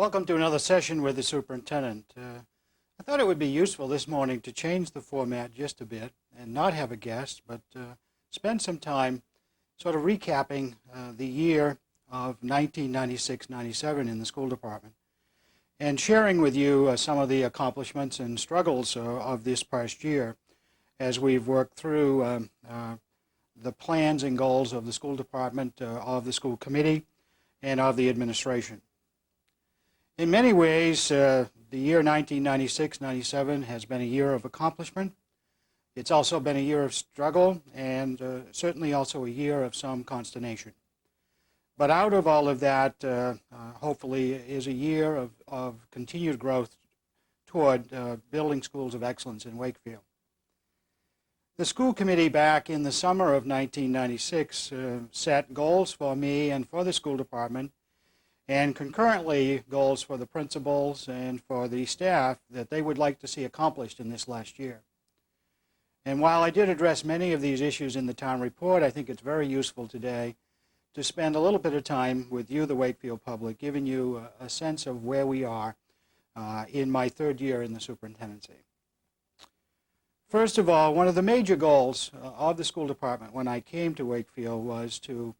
Welcome to another session with the superintendent. I thought it would be useful this morning to change the format just a bit and not have a guest, but spend some time sort of recapping the year of 1996-97 in the school department and sharing with you some of the accomplishments and struggles of this past year as we've worked through the plans and goals of the school department, of the school committee, and of the administration. In many ways, the year 1996-97 has been a year of accomplishment. It's also been a year of struggle and certainly also a year of some consternation. But out of all of that, hopefully, is a year of continued growth toward building schools of excellence in Wakefield. The school committee back in the summer of 1996 set goals for me and for the school department, and concurrently goals for the principals and for the staff that they would like to see accomplished in this last year. And while I did address many of these issues in the town report, I think it's very useful today to spend a little bit of time with you, the Wakefield public, giving you a sense of where we are in my third year in the superintendency. First of all, one of the major goals of the school department when I came to Wakefield was to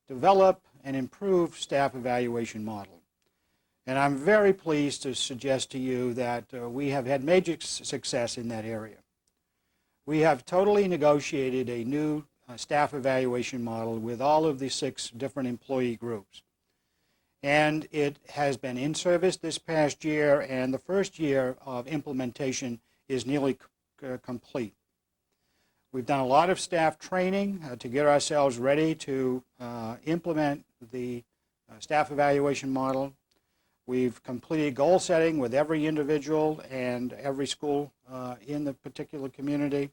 develop and improve staff evaluation model. And I'm very pleased to suggest to you that we have had major success in that area. We have totally negotiated a new staff evaluation model with all of the 6 different employee groups. And it has been in service this past year, and the first year of implementation is nearly complete. We've done a lot of staff training to get ourselves ready to implement the staff evaluation model. We've completed goal setting with every individual and every school in the particular community.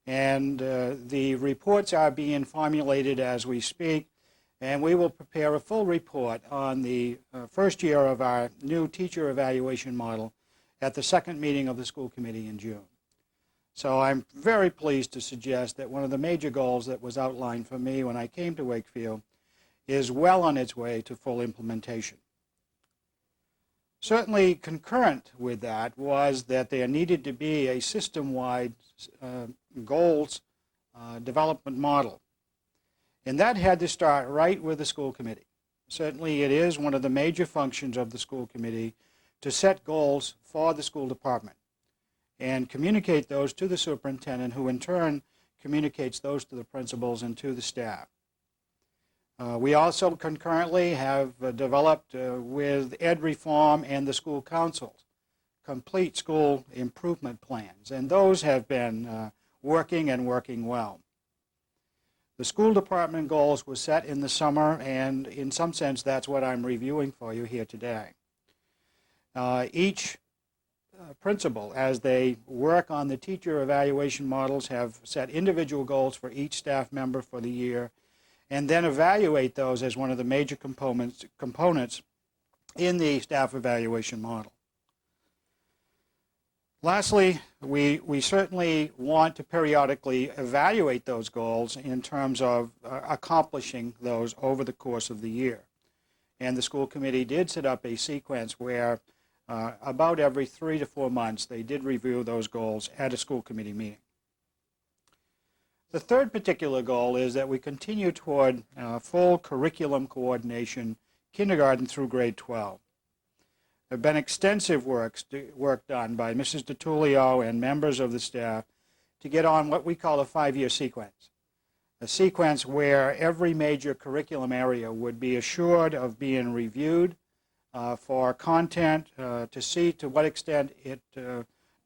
And the reports are being formulated as we speak, and we will prepare a full report on the first year of our new teacher evaluation model at the second meeting of the school committee in June. So I'm very pleased to suggest that one of the major goals that was outlined for me when I came to Wakefield is well on its way to full implementation. Certainly concurrent with that was that there needed to be a system-wide goals development model. And that had to start right with the school committee. Certainly it is one of the major functions of the school committee to set goals for the school department and communicate those to the superintendent, who in turn communicates those to the principals and to the staff. We also concurrently have developed with Ed Reform and the school councils complete school improvement plans, and those have been working and working well. The school department goals were set in the summer, and in some sense that's what I'm reviewing for you here today. Each principal, as they work on the teacher evaluation models, have set individual goals for each staff member for the year, and then evaluate those as one of the major components in the staff evaluation model. Lastly, we certainly want to periodically evaluate those goals in terms of accomplishing those over the course of the year. And the school committee did set up a sequence where about every 3 to 4 months they did review those goals at a school committee meeting. The third particular goal is that we continue toward full curriculum coordination, kindergarten through grade 12. There have been extensive work done by Mrs. DiTullio and members of the staff to get on what we call a 5-year sequence. A sequence where every major curriculum area would be assured of being reviewed for content to see to what extent it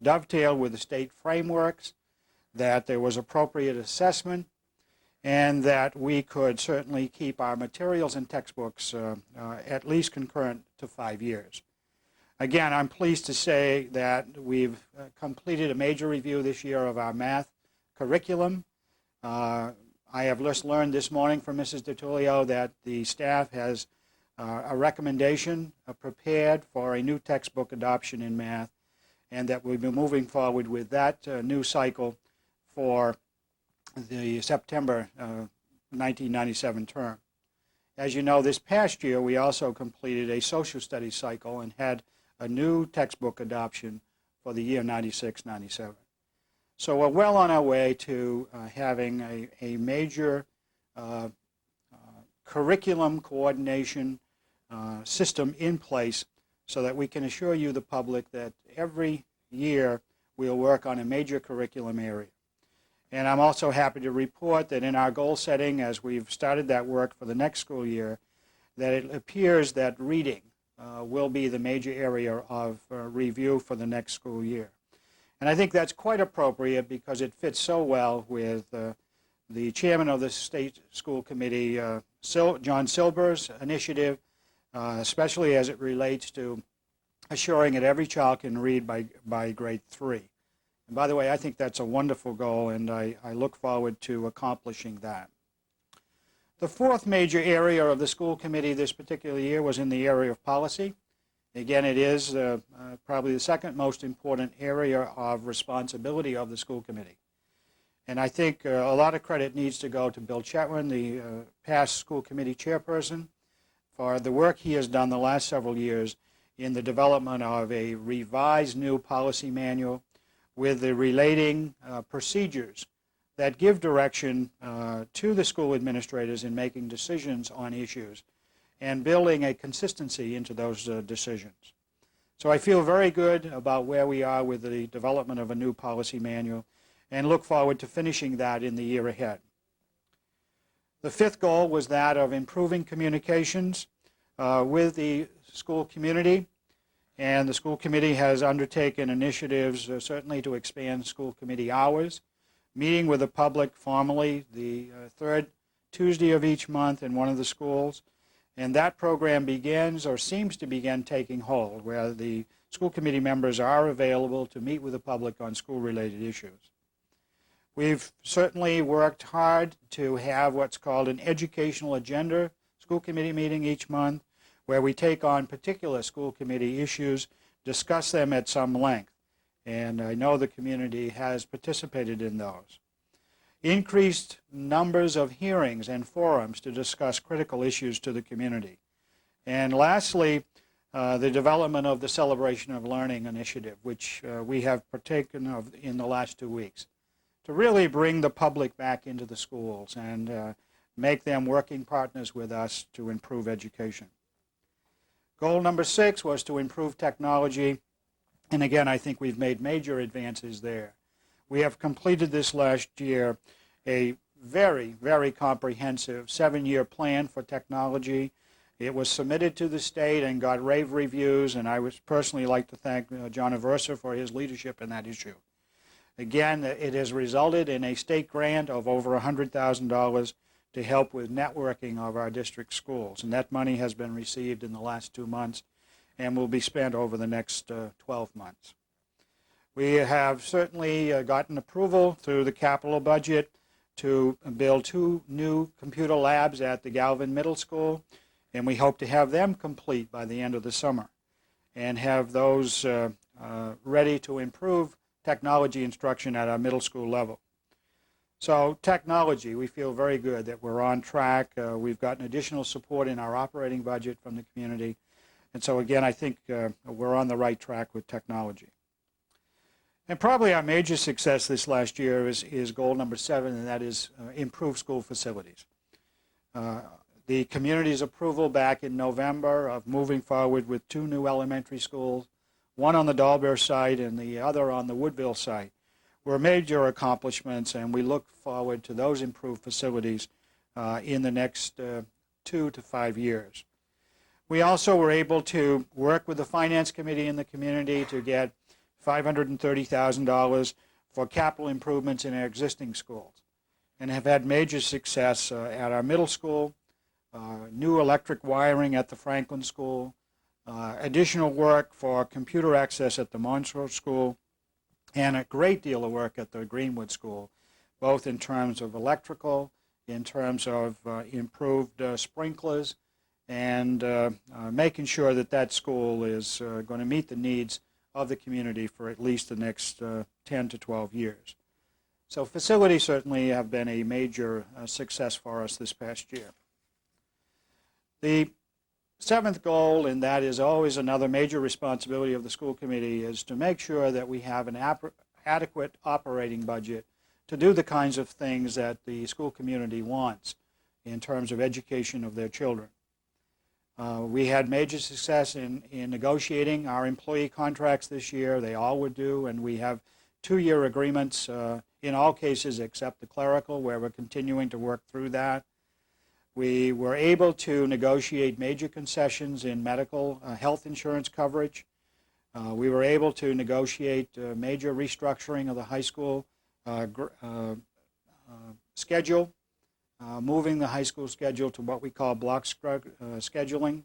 dovetailed with the state frameworks, that there was appropriate assessment, and that we could certainly keep our materials and textbooks at least concurrent to 5 years. Again, I'm pleased to say that we've completed a major review this year of our math curriculum. I have just learned this morning from Mrs. DiTullio that the staff has a recommendation prepared for a new textbook adoption in math, and that we'll be moving forward with that new cycle for the September 1997 term. As you know, this past year we also completed a social studies cycle and had a new textbook adoption for the year 96-97. So we're well on our way to having a major curriculum coordination system in place so that we can assure you, the public, that every year we'll work on a major curriculum area. And I'm also happy to report that in our goal setting, as we've started that work for the next school year, that it appears that reading will be the major area of review for the next school year. And I think that's quite appropriate because it fits so well with the chairman of the State School Committee, John Silber's initiative, especially as it relates to assuring that every child can read by grade 3. And by the way, I think that's a wonderful goal, and I look forward to accomplishing that. The fourth major area of the school committee this particular year was in the area of policy. Again, it is probably the second most important area of responsibility of the school committee. And I think a lot of credit needs to go to Bill Chetwin, the past school committee chairperson, for the work he has done the last several years in the development of a revised new policy manual with the relating procedures that give direction to the school administrators in making decisions on issues and building a consistency into those decisions. So I feel very good about where we are with the development of a new policy manual and look forward to finishing that in the year ahead. The fifth goal was that of improving communications with the school community, and the school committee has undertaken initiatives certainly to expand school committee hours, meeting with the public formally the third Tuesday of each month in one of the schools, and that program begins or seems to begin taking hold, where the school committee members are available to meet with the public on school-related issues. We've certainly worked hard to have what's called an educational agenda school committee meeting each month, where we take on particular school committee issues, discuss them at some length, and I know the community has participated in those. Increased numbers of hearings and forums to discuss critical issues to the community. And lastly, the development of the Celebration of Learning initiative, which we have partaken of in the last 2 weeks, to really bring the public back into the schools and make them working partners with us to improve education. Goal number 6 was to improve technology, and again, I think we've made major advances there. We have completed this last year a very, very comprehensive 7-year plan for technology. It was submitted to the state and got rave reviews, and I would personally like to thank John Aversa for his leadership in that issue. Again, it has resulted in a state grant of over $100,000 to help with networking of our district schools, and that money has been received in the last 2 months and will be spent over the next 12 months. We have certainly gotten approval through the capital budget to build 2 new computer labs at the Galvin Middle School, and we hope to have them complete by the end of the summer and have those ready to improve technology instruction at our middle school level. So technology, we feel very good that we're on track. We've gotten additional support in our operating budget from the community. And so again, I think we're on the right track with technology. And probably our major success this last year is goal number 7, and that is improve school facilities. The community's approval back in November of moving forward with 2 new elementary schools, one on the Dahlberg site and the other on the Woodville site, were major accomplishments, and we look forward to those improved facilities in the next 2 to 5 years. We also were able to work with the Finance Committee in the community to get $530,000 for capital improvements in our existing schools, and have had major success at our middle school, new electric wiring at the Franklin School, additional work for computer access at the Montrose School, and a great deal of work at the Greenwood School, both in terms of electrical, in terms of improved sprinklers, and making sure that that school is going to meet the needs of the community for at least the next 10 to 12 years. So facilities certainly have been a major success for us this past year. The seventh goal, and that is always another major responsibility of the school committee, is to make sure that we have an adequate operating budget to do the kinds of things that the school community wants in terms of education of their children. We had major success in negotiating our employee contracts this year. They all would do, and we have 2-year agreements in all cases except the clerical, where we're continuing to work through that. We were able to negotiate major concessions in medical health insurance coverage. We were able to negotiate major restructuring of the high school schedule, moving the high school schedule to what we call block scheduling.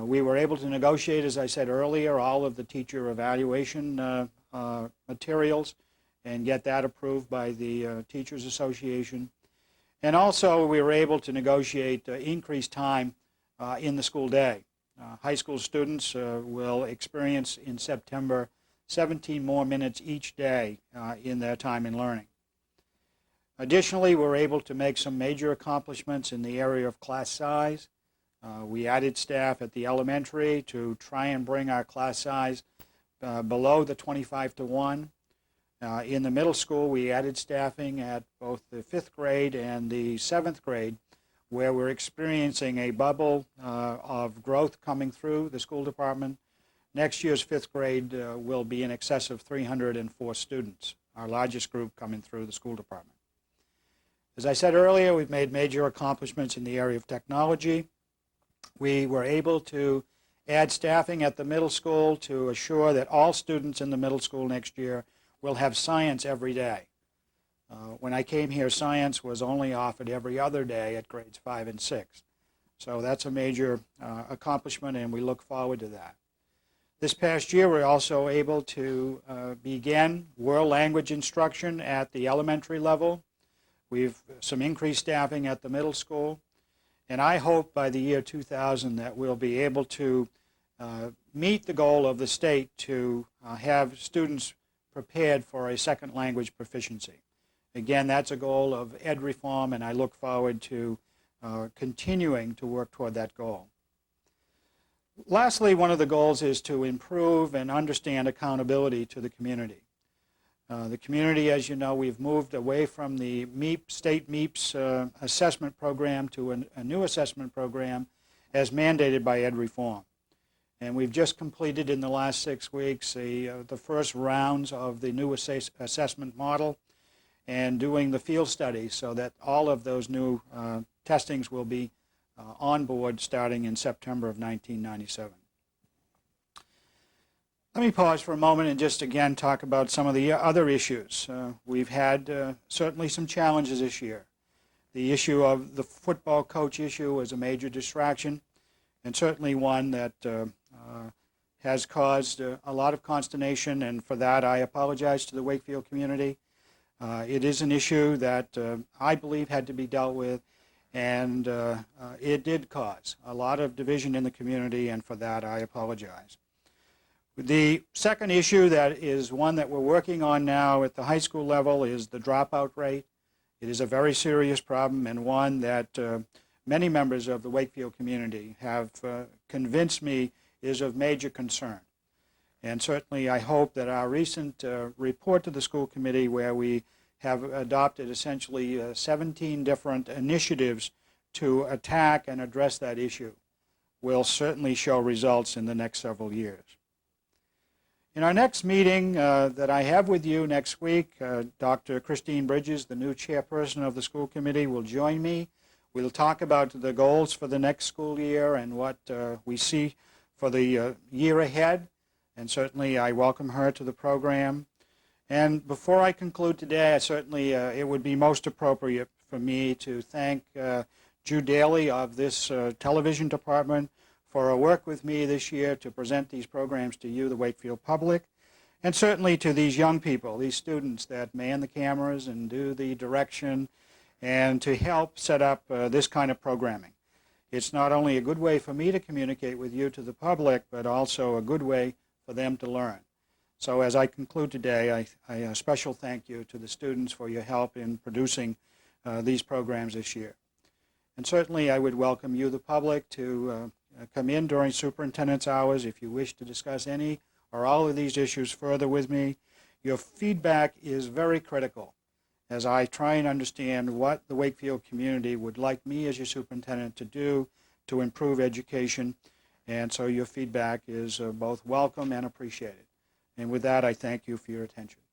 We were able to negotiate, as I said earlier, all of the teacher evaluation materials and get that approved by the Teachers Association. And also we were able to negotiate increased time in the school day. High school students will experience in September 17 more minutes each day in their time in learning. Additionally, we're able to make some major accomplishments in the area of class size. We added staff at the elementary to try and bring our class size below the 25-to-1. In the middle school, we added staffing at both the 5th grade and the 7th grade, where we're experiencing a bubble of growth coming through the school department. Next year's 5th grade will be in excess of 304 students, our largest group coming through the school department. As I said earlier, we've made major accomplishments in the area of technology. We were able to add staffing at the middle school to assure that all students in the middle school next year will have science every day. When I came here, science was only offered every other day at grades 5 and 6. So that's a major accomplishment, and we look forward to that. This past year, we're also able to begin world language instruction at the elementary level. We've some increased staffing at the middle school, and I hope by the year 2000 that we'll be able to meet the goal of the state to have students prepared for a second language proficiency. Again, that's a goal of ed reform, and I look forward to continuing to work toward that goal. Lastly, one of the goals is to improve and understand accountability to the community. The community, as you know, we've moved away from the state MEPS assessment program to a new assessment program as mandated by ed reform. And we've just completed in the last 6 weeks the first rounds of the new assessment model and doing the field studies so that all of those new testings will be on board starting in September of 1997. Let me pause for a moment and just again talk about some of the other issues. We've had certainly some challenges this year. The issue of the football coach issue was a major distraction, and certainly one that has caused a lot of consternation, and for that I apologize to the Wakefield community. It is an issue that I believe had to be dealt with, and it did cause a lot of division in the community, and for that I apologize. The second issue that is one that we're working on now at the high school level is the dropout rate. It is a very serious problem, and one that many members of the Wakefield community have convinced me is of major concern. And certainly I hope that our recent report to the school committee, where we have adopted essentially 17 different initiatives to attack and address that issue, will certainly show results in the next several years. In our next meeting that I have with you next week, Dr. Christine Bridges, the new chairperson of the school committee, will join me. We'll talk about the goals for the next school year and what we see for the year ahead. And certainly I welcome her to the program. And before I conclude today, it would be most appropriate for me to thank Jude Daly of this television department for her work with me this year to present these programs to you, the Wakefield public, and certainly to these young people, these students that man the cameras and do the direction, and to help set up this kind of programming. It's not only a good way for me to communicate with you to the public, but also a good way for them to learn. So as I conclude today, a special thank you to the students for your help in producing these programs this year. And certainly I would welcome you, the public, to come in during superintendent's hours if you wish to discuss any or all of these issues further with me. Your feedback is very critical as I try and understand what the Wakefield community would like me as your superintendent to do to improve education. And so your feedback is both welcome and appreciated. And with that, I thank you for your attention.